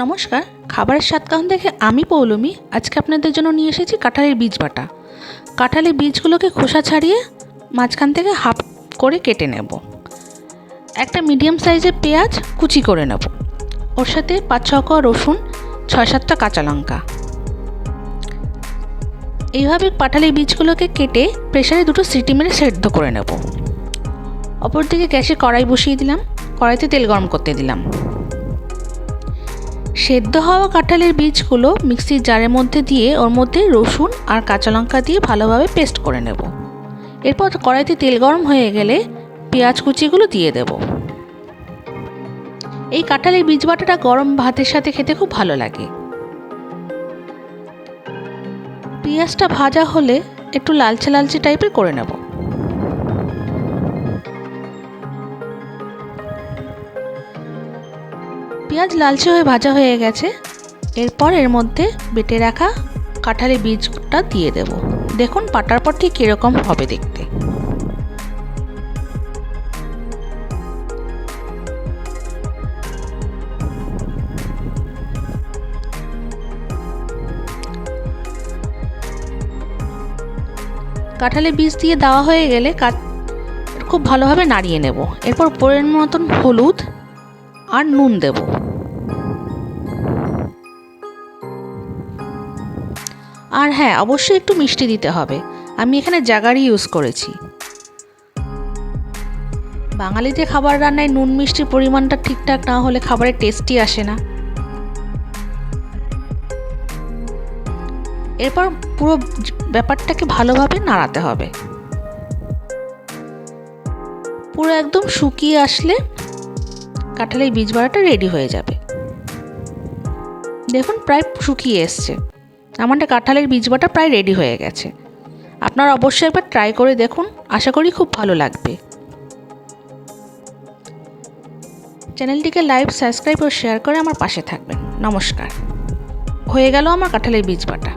নমস্কার, খাবারের স্বাদকাহন থেকে আমি পৌলমী আজকে আপনাদের জন্য নিয়ে এসেছি কাঁঠালের বীজ বাটা। কাঁঠালের বীজগুলোকে খোসা ছাড়িয়ে মাঝখান থেকে হাফ করে কেটে নেব। একটা মিডিয়াম সাইজের পেঁয়াজ কুচি করে নেব, ওর সাথে 5-6 কোয়া রসুন, 6-7টা কাঁচা লঙ্কা। এইভাবে কাঁঠালের বীজগুলোকে কেটে প্রেসারে 2টো সিটি মেরে সেদ্ধ করে নেব। অপরদিকে গ্যাসে কড়াই বসিয়ে দিলাম, কড়াইতে তেল গরম করতে দিলাম। সেদ্ধ হওয়া কাঁঠালের বীজগুলো মিক্সির জারের মধ্যে দিয়ে ওর মধ্যে রসুন আর কাঁচা লঙ্কা দিয়ে ভালোভাবে পেস্ট করে নেব। এরপর কড়াইতে তেল গরম হয়ে গেলে পেঁয়াজ কুচিগুলো দিয়ে দেব। এই কাঁঠালের বীজ বাটাটা গরম ভাতের সাথে খেতে খুব ভালো লাগে। পেঁয়াজটা ভাজা হলে একটু লালচে লালচে টাইপের করে নেব। পেঁয়াজ লালচে হয়ে ভাজা হয়ে গেছে। এরপর এর মধ্যে বেটে রাখা কাঁঠালের বীজটা দিয়ে দেব। দেখুন বাটার পর ঠিক কীরকম হবে দেখতে। কাঁঠালের বীজ দিয়ে দেওয়া হয়ে গেলে খুব ভালোভাবে নাড়িয়ে নেব। এরপর পরিমাণ মতন হলুদ আর নুন দেব। আর হ্যাঁ, অবশ্যই একটু মিষ্টি দিতে হবে। আমি এখানে জাগারি ইউজ করেছি। বাঙালিদের খাবার রান্নায় নুন মিষ্টির পরিমাণটা ঠিকঠাক না হলে খাবারের টেস্টই আসে না। এরপর পুরো ব্যাপারটাকে ভালোভাবে নাড়াতে হবে। পুরো একদম শুকিয়ে আসলে কাঁঠালের বীজ বাটাটা রেডি হয়ে যাবে। দেখুন প্রায় শুকিয়ে এসছে। আমাদের কাঁঠালের বীজ বাটা প্রায় রেডি হয়ে গেছে। আপনারা অবশ্যই একবার ট্রাই করে দেখুন, আশা করি খুব ভালো লাগবে। চ্যানেলটিকে লাইক, সাবস্ক্রাইব ও শেয়ার করে আমার পাশে থাকবেন। নমস্কার। হয়ে গেল আমার কাঁঠালের বীজ বাটা।